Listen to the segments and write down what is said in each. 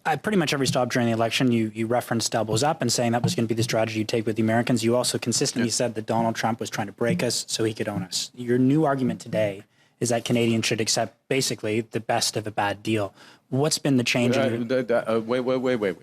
At pretty much every stop during the election, you referenced elbows up and saying that was going to be the strategy you take with the Americans. You also consistently said that Donald Trump was trying to break us so he could own us. Your new argument today is that Canadians should accept basically the best of a bad deal. What's been the change? Wait.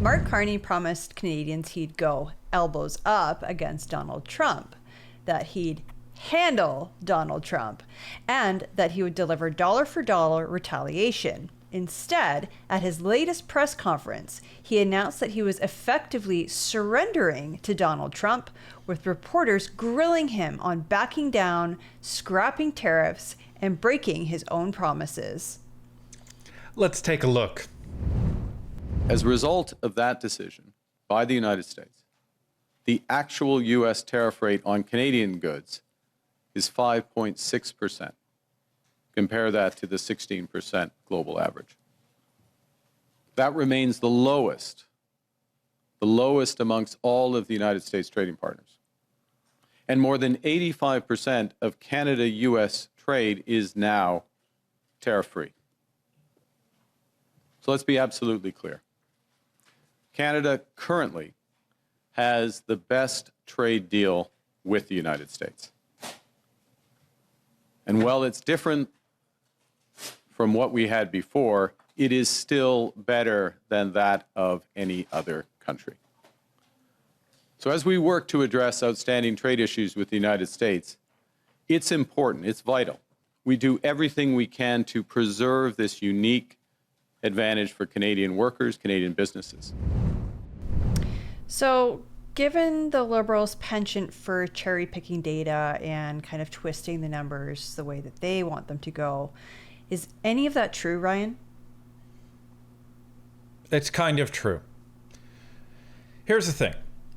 Mark Carney promised Canadians he'd go elbows up against Donald Trump, that he'd handle Donald Trump, and that he would deliver dollar for dollar retaliation. Instead, at his latest press conference, he announced that he was effectively surrendering to Donald Trump, with reporters grilling him on backing down, scrapping tariffs, and breaking his own promises. Let's take a look. As a result of that decision by the United States, the actual U.S. tariff rate on Canadian goods is 5.6%. Compare that to the 16% global average. That remains the lowest amongst all of the United States trading partners. And more than 85% of Canada-U.S. trade is now tariff-free. So let's be absolutely clear. Canada currently has the best trade deal with the United States. And while it's different from what we had before, it is still better than that of any other country. So as we work to address outstanding trade issues with the United States, it's important, it's vital. We do everything we can to preserve this unique advantage for Canadian workers, Canadian businesses. So, given the Liberals' penchant for cherry-picking data and kind of twisting the numbers the way that they want them to go, is any of that true, Ryan? It's kind of true. Here's the thing.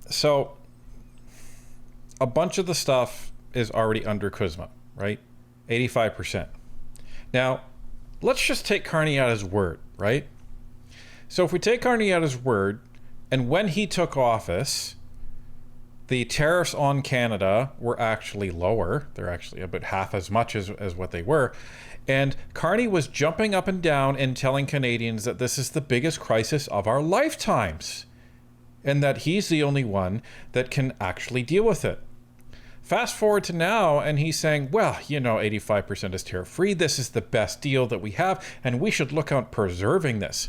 So, a bunch of the stuff is already under CUSMA, right? 85%. Now, let's just take Carney at his word, right? So if we take Carney at his word, and when he took office, the tariffs on Canada were actually lower. They're actually about half as much as what they were. And Carney was jumping up and down and telling Canadians that this is the biggest crisis of our lifetimes, and that he's the only one that can actually deal with it. Fast forward to now, and he's saying, well, 85% is tariff-free. This is the best deal that we have, and we should look at preserving this.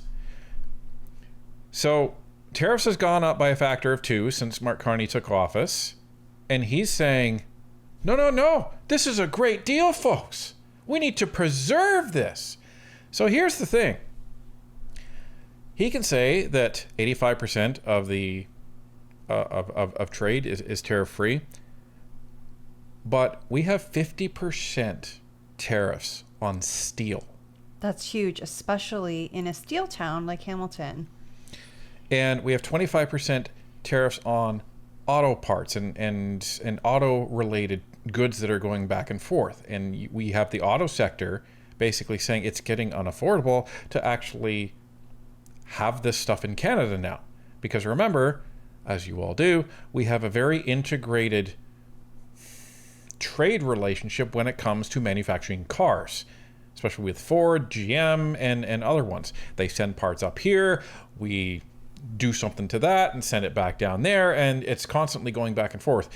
So tariffs has gone up by a factor of 2 since Mark Carney took office, and he's saying, no, this is a great deal, folks. We need to preserve this. So here's the thing. He can say that 85% of the of trade is tariff-free, but we have 50% tariffs on steel. That's huge, especially in a steel town like Hamilton. And we have 25% tariffs on auto parts and auto-related goods that are going back and forth. And we have the auto sector basically saying it's getting unaffordable to actually have this stuff in Canada now. Because remember, as you all do, we have a very integrated trade relationship when it comes to manufacturing cars, especially with Ford, GM, and other ones. They send parts up here, we do something to that and send it back down there, and it's constantly going back and forth.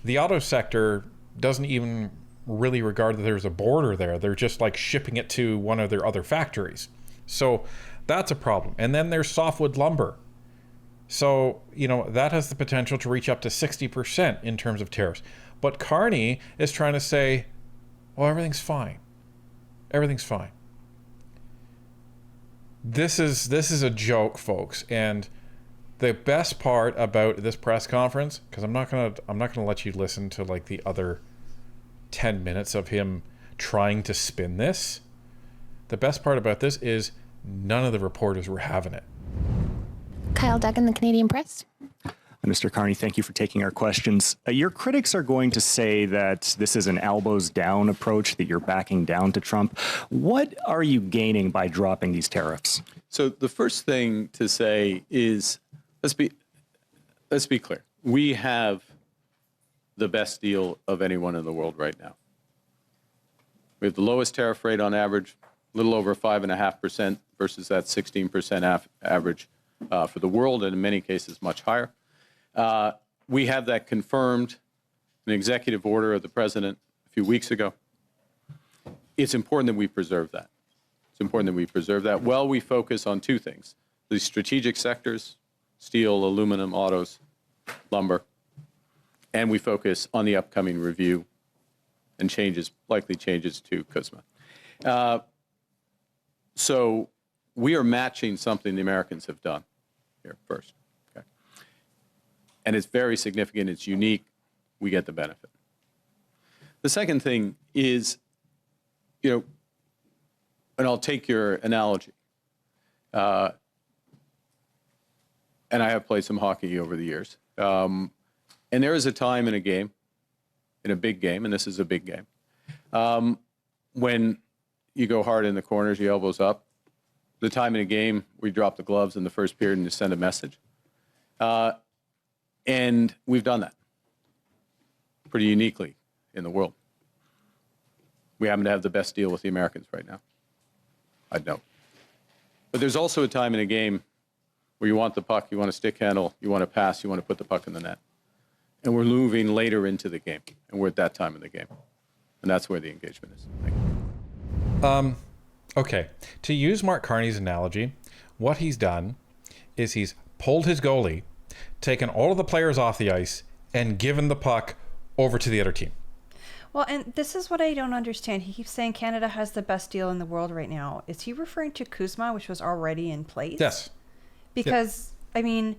The auto sector doesn't even really regard that there's a border there. They're just like shipping it to one of their other factories. So that's a problem. And then there's softwood lumber. So, that has the potential to reach up to 60% in terms of tariffs. But Carney is trying to say, well, everything's fine. Everything's fine. This is a joke, folks. And the best part about this press conference, because I'm not gonna let you listen to like the other 10 minutes of him trying to spin this. The best part about this is none of the reporters were having it. Kyle Duggan, the Canadian Press. Mr. Carney, thank you for taking our questions. Your critics are going to say that this is an elbows down approach, that you're backing down to Trump. What are you gaining by dropping these tariffs? So the first thing to say is, let's be clear. We have the best deal of anyone in the world right now. We have the lowest tariff rate on average, a little over 5.5% versus that 16% average for the world, and in many cases much higher. We have that confirmed in an executive order of the president a few weeks ago. It's important that we preserve that. It's important that we preserve that while we focus on two things: the strategic sectors, steel, aluminum, autos, lumber, and we focus on the upcoming review and likely changes to CUSMA. So we are matching something the Americans have done here first. Okay? And it's very significant. It's unique. We get the benefit. The second thing is, and I'll take your analogy. And I have played some hockey over the years. And there is a time in a game, in a big game, and this is a big game, when you go hard in the corners, your elbows up. The time in a game where you drop the gloves in the first period and you send a message. And we've done that pretty uniquely in the world. We happen to have the best deal with the Americans right now. I'd note. But there's also a time in a game where you want the puck, you want a stick handle, you want to pass, you want to put the puck in the net. And we're moving later into the game, and we're at that time in the game. And that's where the engagement is. Thank you. Okay, to use Mark Carney's analogy, what he's done is he's pulled his goalie, taken all of the players off the ice, and given the puck over to the other team. Well, and this is what I don't understand. He keeps saying Canada has the best deal in the world right now. Is he referring to CUSMA, which was already in place? Yes. Because, I mean,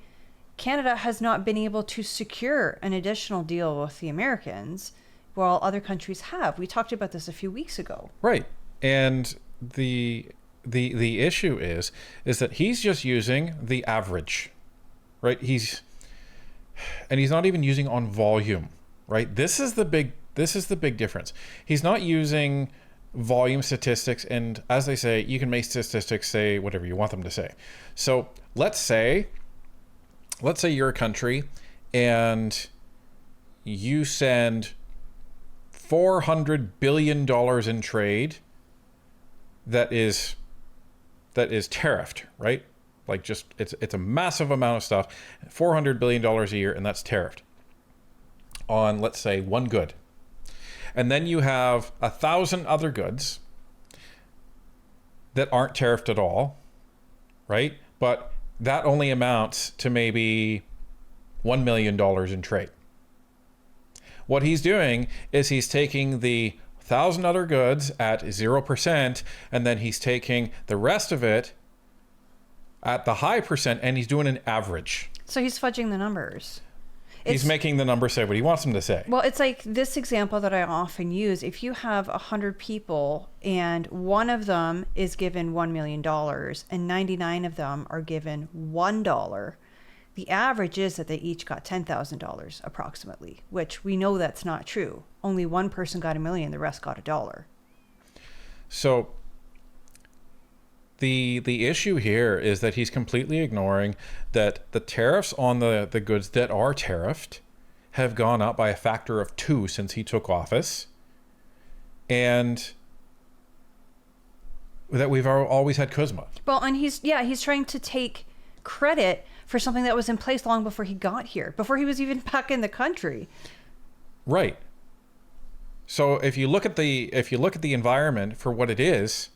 Canada has not been able to secure an additional deal with the Americans, while other countries have. We talked about this a few weeks ago. Right. And the issue is that he's just using the average, right? He's not even using on volume, right? This is the big difference. He's not using volume statistics, and as they say, you can make statistics say whatever you want them to say. So let's say you're a country and you send $400 billion in trade that is tariffed, right? Like, just it's a massive amount of stuff, $400 billion a year, and that's tariffed on, let's say, one good. And then you have 1,000 other goods that aren't tariffed at all, right? But that only amounts to maybe $1 million in trade. What he's doing is he's taking the 1,000 other goods at 0%, and then he's taking the rest of it at the high percent, and he's doing an average. So he's fudging the numbers. He's making the number say what he wants them to say. Well, it's like this example that I often use. If you have 100 people and one of them is given $1 million and 99 of them are given $1, the average is that they each got $10,000 approximately, which we know that's not true. Only one person got $1 million, the rest got $1. So the issue here is that he's completely ignoring that the tariffs on the goods that are tariffed have gone up by a factor of 2 since he took office, and that we've always had CUSMA. Well, and he's trying to take credit for something that was in place long before he got here, before he was even back in the country. Right. So if you look at the environment for what it is,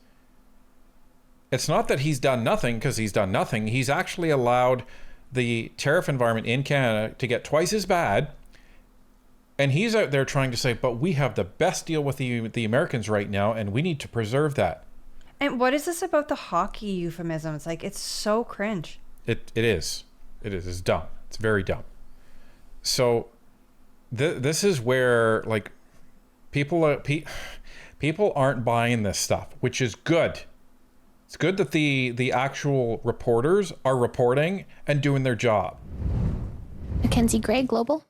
it's not that he's done nothing, because he's done nothing. He's actually allowed the tariff environment in Canada to get twice as bad. And he's out there trying to say, but we have the best deal with the Americans right now, and we need to preserve that. And what is this about the hockey euphemism? It's like, it's so cringe. It is. It's dumb. It's very dumb. So this is where, like, people aren't buying this stuff, which is good. It's good that the actual reporters are reporting and doing their job. Mackenzie Gray, Global.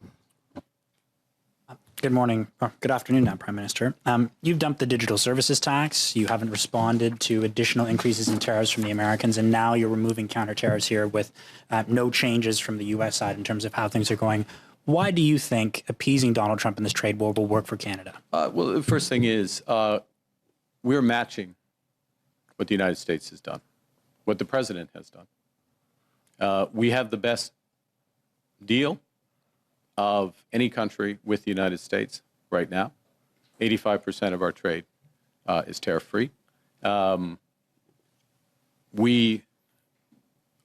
Good morning, or good afternoon now, Prime Minister. You've dumped the digital services tax. You haven't responded to additional increases in tariffs from the Americans, and now you're removing counter tariffs here with no changes from the U.S. side in terms of how things are going. Why do you think appeasing Donald Trump in this trade war will work for Canada? Well, the first thing is we're matching what the United States has done, what the president has done. We have the best deal of any country with the United States right now. 85% of our trade is tariff-free. We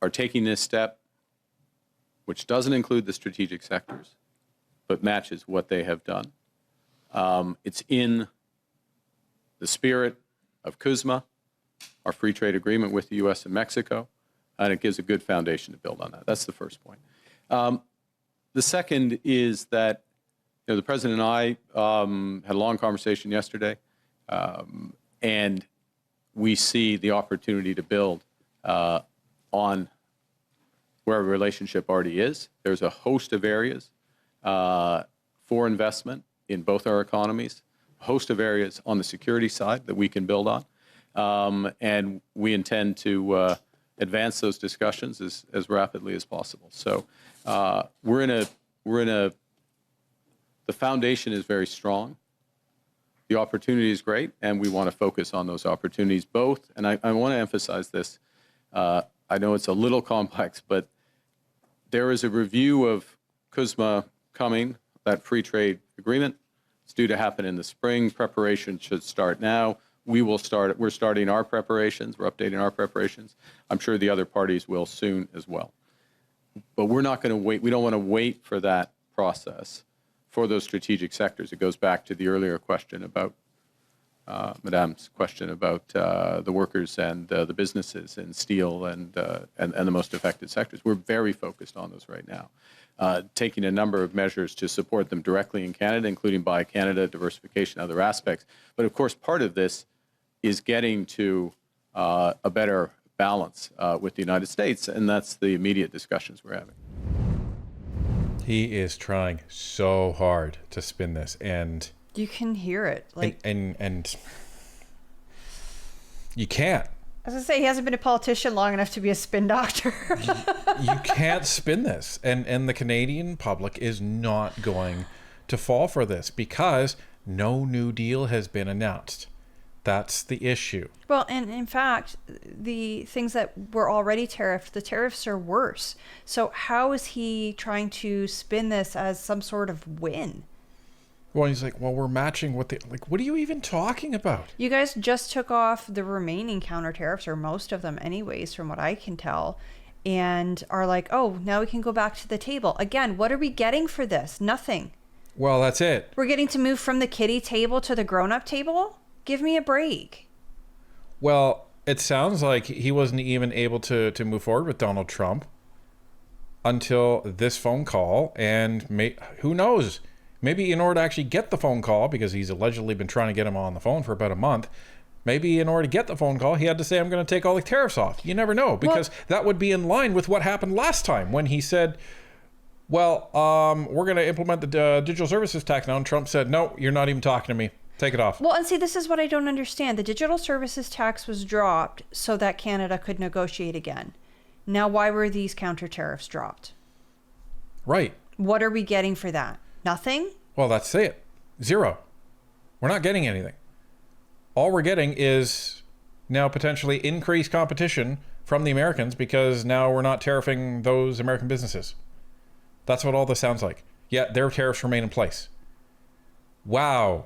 are taking this step, which doesn't include the strategic sectors, but matches what they have done. It's in the spirit of CUSMA, our free trade agreement with the U.S. and Mexico, and it gives a good foundation to build on that. That's the first point. The second is that the President and I had a long conversation yesterday, and we see the opportunity to build on where our relationship already is. There's a host of areas for investment in both our economies, a host of areas on the security side that we can build on, and we intend to advance those discussions as rapidly as possible. So the foundation is very strong. The opportunity is great, and we want to focus on those opportunities both. And I want to emphasize this. I know it's a little complex, but there is a review of CUSMA coming, that free trade agreement. It's due to happen in the spring. Preparation should start now. We're starting our preparations. We're updating our preparations. I'm sure the other parties will soon as well. But we're not going to wait. We don't want to wait for that process for those strategic sectors. It goes back to the earlier question about, Madame's question about the workers and the businesses in steel and the most affected sectors. We're very focused on those right now, taking a number of measures to support them directly in Canada, including Buy Canada, diversification, other aspects. But of course, part of this is getting to a better balance with the United States, and that's the immediate discussions we're having. He is trying so hard to spin this, and You can hear it. Like, and you can't. as I say, he hasn't been a politician long enough to be a spin doctor. You can't spin this, and the Canadian public is not going to fall for this because no new deal has been announced. That's the issue. Well, and in fact, the things that were already tariffed, the tariffs are worse. So how is he trying to spin this as some sort of win? Well, he's like, well, we're matching what what are you even talking about? You guys just took off the remaining counter tariffs, or most of them anyways, from what I can tell, and are like, oh, now we can go back to the table. Again, what are we getting for this? Nothing. Well, that's it. We're getting to move from the kiddie table to the grown-up table? Give me a break. Well, it sounds like he wasn't even able to move forward with Donald Trump until this phone call. And who knows? Maybe in order to actually get the phone call, because he's allegedly been trying to get him on the phone for about a month, maybe in order to get the phone call, he had to say, I'm going to take all the tariffs off. You never know, because that would be in line with what happened last time when he said, well, we're going to implement the digital services tax now. And Trump said, no, you're not even talking to me. Take it off. Well, and see, this is what I don't understand. The digital services tax was dropped so that Canada could negotiate again. Now, why were these counter tariffs dropped? Right. What are we getting for that? Nothing? Well, that's it. Zero. We're not getting anything. All we're getting is now potentially increased competition from the Americans because now we're not tariffing those American businesses. That's what all this sounds like. Yet their tariffs remain in place. Wow.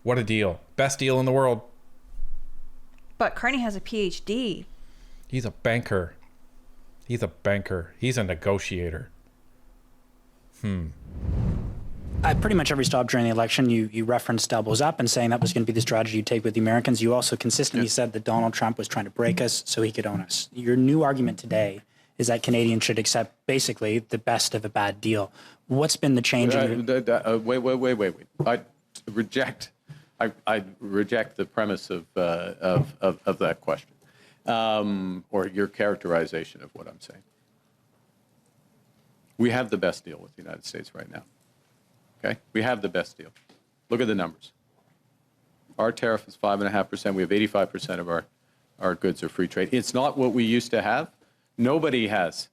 What a deal. Best deal in the world. But Carney has a PhD. He's a banker. He's a banker. He's a negotiator. At pretty much every stop during the election, you referenced elbows up and saying that was going to be the strategy you take with the Americans. You also consistently said that Donald Trump was trying to break us so he could own us. Your new argument today is that Canadians should accept basically the best of a bad deal. What's been the change? Wait. I reject the premise of that question, or your characterization of what I'm saying. We have the best deal with the United States right now. Okay? We have the best deal. Look at the numbers. Our tariff is 5.5%. We have 85% of our goods are free trade. It's not what we used to have. Nobody has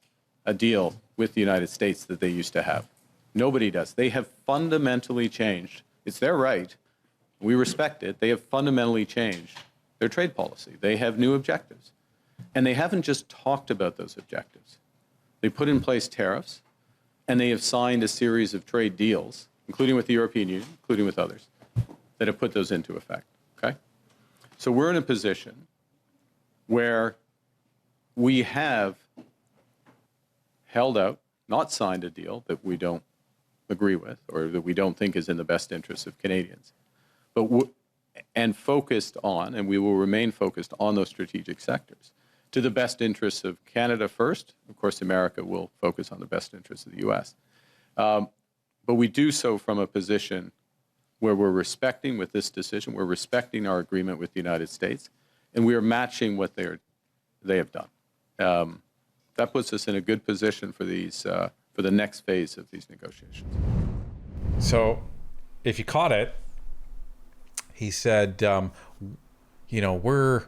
a deal with the United States that they used to have. Nobody does. They have fundamentally changed. It's their right. We respect it. They have fundamentally changed their trade policy. They have new objectives. And they haven't just talked about those objectives. They put in place tariffs, and they have signed a series of trade deals, including with the European Union, including with others, that have put those into effect. Okay? So we're in a position where we have held out, not signed a deal that we don't agree with or that we don't think is in the best interest of Canadians, but and focused on, and we will remain focused on those strategic sectors to the best interests of Canada first. Of course, America will focus on the best interests of the U.S. But we do so from a position where we're respecting, with this decision, we're respecting our agreement with the United States, and we are matching what they have done. That puts us in a good position for these for the next phase of these negotiations. So, if you caught it, he said, you know,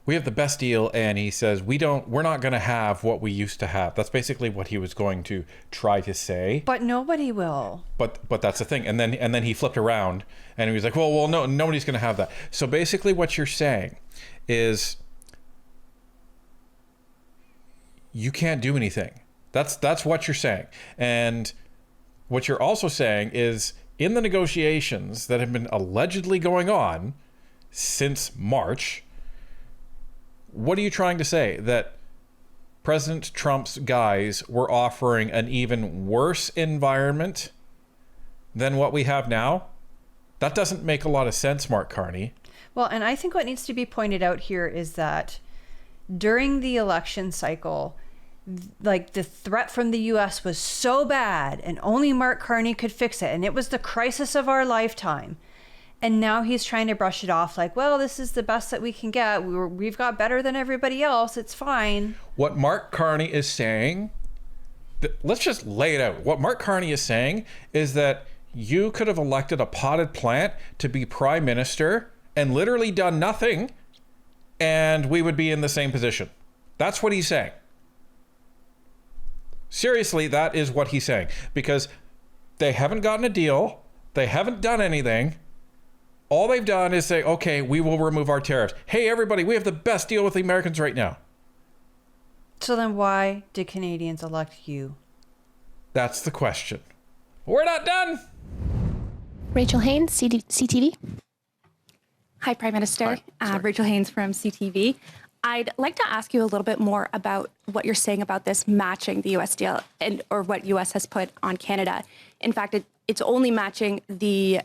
we have the best deal, and he says we're not going to have what we used to have. That's basically what he was going to try to say. But nobody will. But that's the thing. And then he flipped around and he was like, well, no, nobody's going to have that. So basically, what you're saying is you can't do anything. That's what you're saying. And what you're also saying is in the negotiations that have been allegedly going on since March, what are you trying to say? That President Trump's guys were offering an even worse environment than what we have now? That doesn't make a lot of sense, Mark Carney. Well, and I think what needs to be pointed out here is that during the election cycle, like the threat from the US was so bad and only Mark Carney could fix it. And it was the crisis of our lifetime. And now he's trying to brush it off like, well, this is the best that we can get. We've got better than everybody else. It's fine. What Mark Carney is saying, let's just lay it out. What Mark Carney is saying is that you could have elected a potted plant to be prime minister and literally done nothing, and we would be in the same position. That's what he's saying. Seriously, that is what he's saying. Because they haven't gotten a deal. They haven't done anything. All they've done is say, okay, we will remove our tariffs. Hey, everybody, we have the best deal with the Americans right now. So then why did Canadians elect you? That's the question. We're not done. Rachel Haynes, CTV. Hi, Prime Minister. Hi. Rachel Haynes from CTV. I'd like to ask you a little bit more about what you're saying about this matching the U.S. deal or what U.S. has put on Canada. In fact, it's only matching the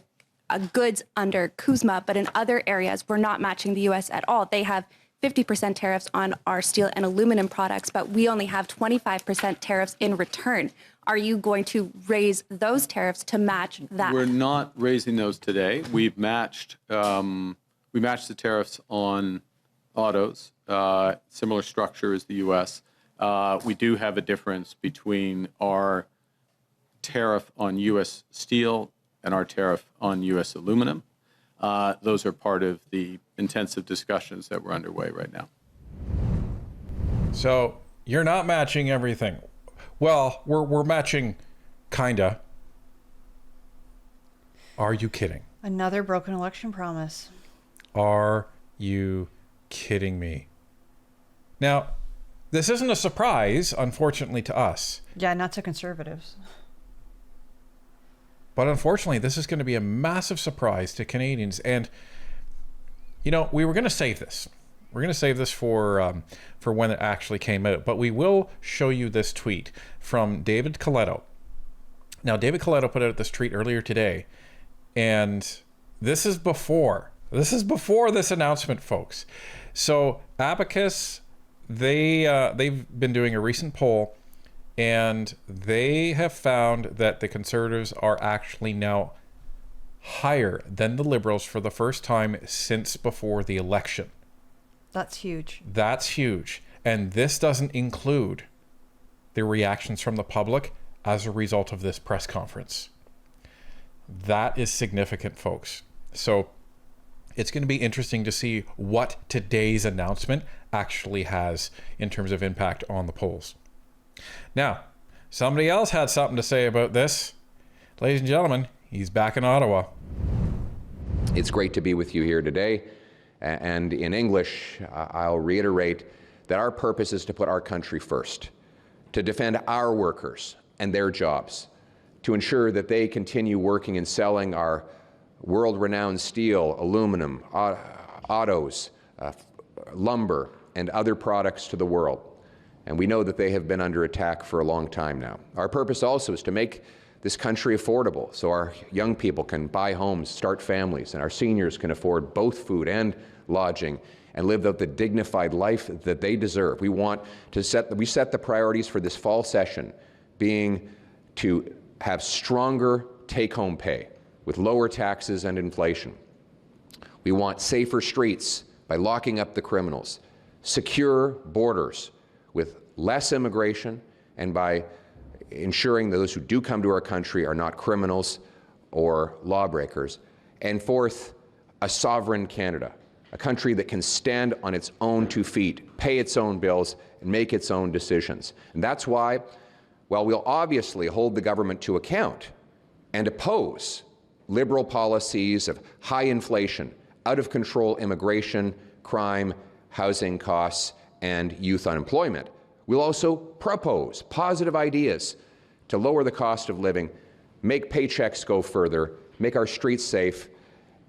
goods under CUSMA, but in other areas, we're not matching the U.S. at all. They have 50% tariffs on our steel and aluminum products, but we only have 25% tariffs in return. Are you going to raise those tariffs to match that? We're not raising those today. We've matched the tariffs on autos, similar structure as the U.S. We do have a difference between our tariff on U.S. steel and our tariff on U.S. aluminum. Those are part of the intensive discussions that we're underway right now. So you're not matching everything. Well, we're matching, kinda. Are you kidding? Another broken election promise. Are you kidding me? Now, this isn't a surprise, unfortunately, to us. Yeah, not to conservatives. But unfortunately, this is going to be a massive surprise to Canadians. And, you know, we were going to save this. We're going to save this for when it actually came out. But we will show you this tweet from David Coletto. Now, David Coletto put out this tweet earlier today. And this is before this announcement, folks. So Abacus, they've been doing a recent poll, and they have found that the Conservatives are actually now higher than the Liberals for the first time since before the election. That's huge. That's huge. And this doesn't include the reactions from the public as a result of this press conference. That is significant, folks. So it's going to be interesting to see what today's announcement actually has in terms of impact on the polls. Now, somebody else had something to say about this. Ladies and gentlemen, he's back in Ottawa. It's great to be with you here today. And in English, I'll reiterate that our purpose is to put our country first, to defend our workers and their jobs, to ensure that they continue working and selling our world-renowned steel, aluminum, autos, lumber, and other products to the world. And we know that they have been under attack for a long time now. Our purpose also is to make this country affordable so our young people can buy homes, start families, and our seniors can afford both food and lodging and live out the dignified life that they deserve. We set the priorities for this fall session being to have stronger take-home pay with lower taxes and inflation. We want safer streets by locking up the criminals, secure borders with less immigration, and by ensuring those who do come to our country are not criminals or lawbreakers. And fourth, a sovereign Canada, a country that can stand on its own 2 feet, pay its own bills, and make its own decisions. And that's why, while we'll obviously hold the government to account and oppose liberal policies of high inflation, out-of-control immigration, crime, housing costs, and youth unemployment, we'll also propose positive ideas to lower the cost of living, make paychecks go further, make our streets safe,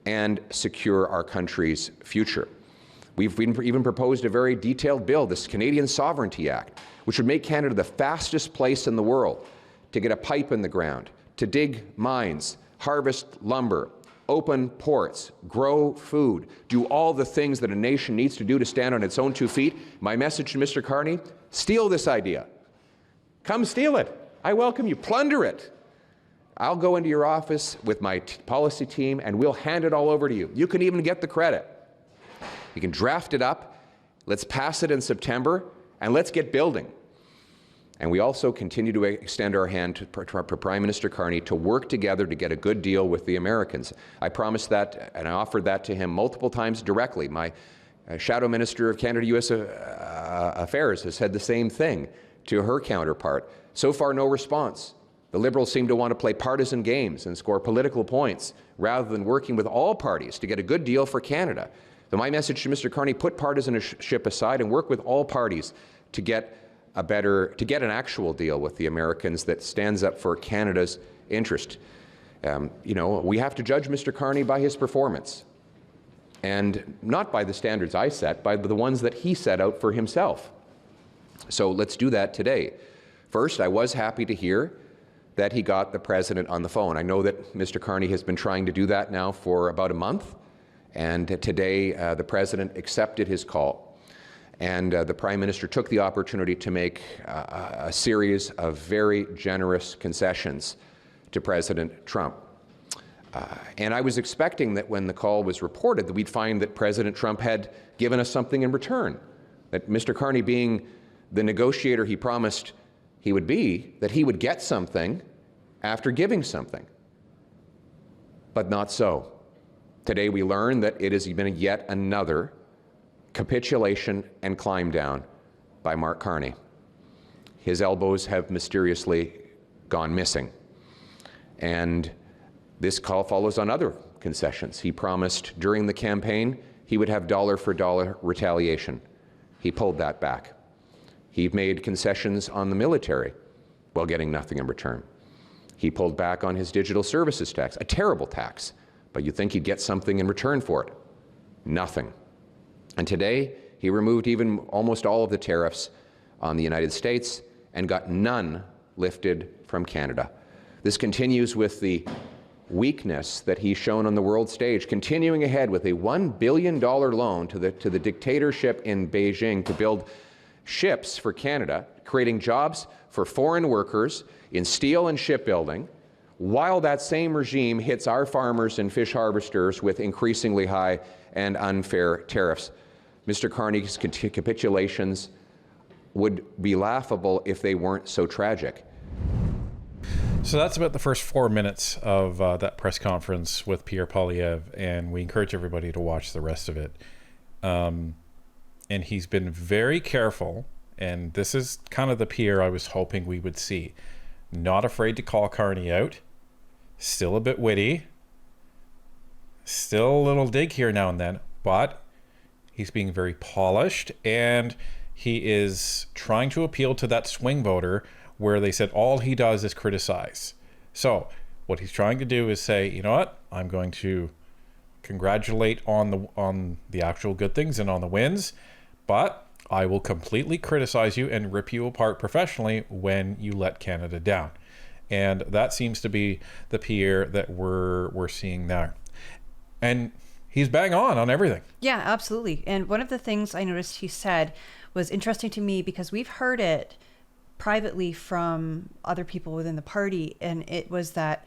and secure our country's future. We've even proposed a very detailed bill, this Canadian Sovereignty Act, which would make Canada the fastest place in the world to get a pipe in the ground, to dig mines, harvest lumber, open ports, grow food, do all the things that a nation needs to do to stand on its own 2 feet. My message to Mr. Carney, steal this idea. Come steal it. I welcome you. Plunder it. I'll go into your office with my policy team and we'll hand it all over to you. You can even get the credit. We can draft it up. Let's pass it in September and let's get building. And we also continue to extend our hand to Prime Minister Carney to work together to get a good deal with the Americans. I promised that and I offered that to him multiple times directly. My Shadow Minister of Canada-U.S. Affairs has said the same thing to her counterpart. So far, no response. The Liberals seem to want to play partisan games and score political points rather than working with all parties to get a good deal for Canada. So my message to Mr. Carney, put partisanship aside and work with all parties to get an actual deal with the Americans that stands up for Canada's interest. We have to judge Mr. Carney by his performance, and not by the standards I set, by the ones that he set out for himself. So let's do that today. First, I was happy to hear that he got the president on the phone. I know that Mr. Carney has been trying to do that now for about a month, and today the president accepted his call. And the Prime Minister took the opportunity to make a series of very generous concessions to President Trump. And I was expecting that when the call was reported that we'd find that President Trump had given us something in return, that Mr. Carney, being the negotiator he promised he would be, that he would get something after giving something. But not so. Today we learn that it has been yet another capitulation and climb down by Mark Carney. His elbows have mysteriously gone missing. And this call follows on other concessions. He promised during the campaign he would have dollar-for-dollar retaliation. He pulled that back. He made concessions on the military while getting nothing in return. He pulled back on his digital services tax, a terrible tax, but you'd think he'd get something in return for it. Nothing. And today, he removed even almost all of the tariffs on the United States and got none lifted from Canada. This continues with the weakness that he's shown on the world stage, continuing ahead with a $1 billion loan to the dictatorship in Beijing to build ships for Canada, creating jobs for foreign workers in steel and shipbuilding, while that same regime hits our farmers and fish harvesters with increasingly high and unfair tariffs. Mr. Carney's capitulations would be laughable if they weren't so tragic. So that's about the first 4 minutes of that press conference with Pierre Polievre, and we encourage everybody to watch the rest of it. And he's been very careful, and this is kind of the Pierre I was hoping we would see. Not afraid to call Carney out, still a bit witty, still a little dig here now and then, but he's being very polished, and he is trying to appeal to that swing voter where they said all he does is criticize. So what he's trying to do is say, you know what, I'm going to congratulate on the actual good things and on the wins, but I will completely criticize you and rip you apart professionally when you let Canada down. And that seems to be the Pierre that we're seeing there. And he's bang on everything. Yeah, absolutely. And one of the things I noticed he said was interesting to me because we've heard it privately from other people within the party, and it was that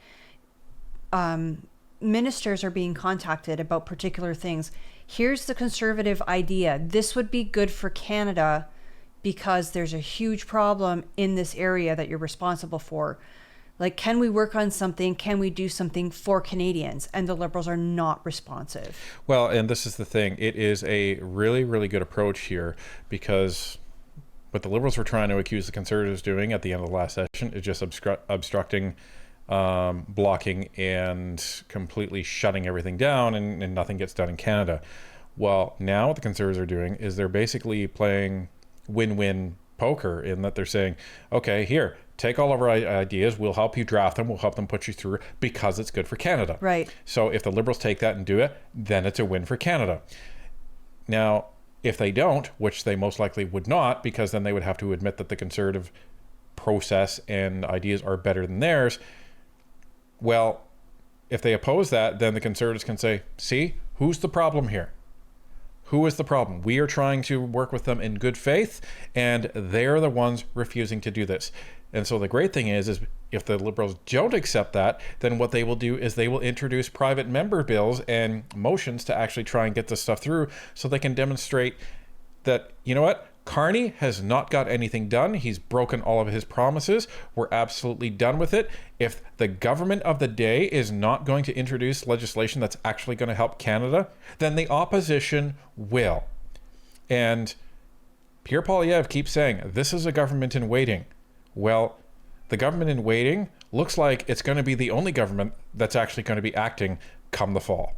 ministers are being contacted about particular things. Here's the conservative idea. This would be good for Canada because there's a huge problem in this area that you're responsible for. Like, can we work on something? Can we do something for Canadians? And the Liberals are not responsive. Well, and this is the thing. It is a really, really good approach here, because what the Liberals were trying to accuse the Conservatives doing at the end of the last session is just obstructing, blocking, and completely shutting everything down, and nothing gets done in Canada. Well, now what the Conservatives are doing is they're basically playing win-win poker, in that they're saying, okay, here, take all of our ideas, we'll help you draft them, we'll help them put you through, because it's good for Canada. Right. So if the Liberals take that and do it, then it's a win for Canada. Now, if they don't, which they most likely would not, because then they would have to admit that the Conservative process and ideas are better than theirs. Well, if they oppose that, then the Conservatives can say, see, who's the problem here? Who is the problem? We are trying to work with them in good faith, and they're the ones refusing to do this. And so the great thing is if the Liberals don't accept that, then what they will do is they will introduce private member bills and motions to actually try and get this stuff through, so they can demonstrate that, you know what, Carney has not got anything done. He's broken all of his promises. We're absolutely done with it. If the government of the day is not going to introduce legislation that's actually going to help Canada, then the opposition will. And Pierre Polievre keeps saying, this is a government in waiting. Well, the government in waiting looks like it's going to be the only government that's actually going to be acting come the fall.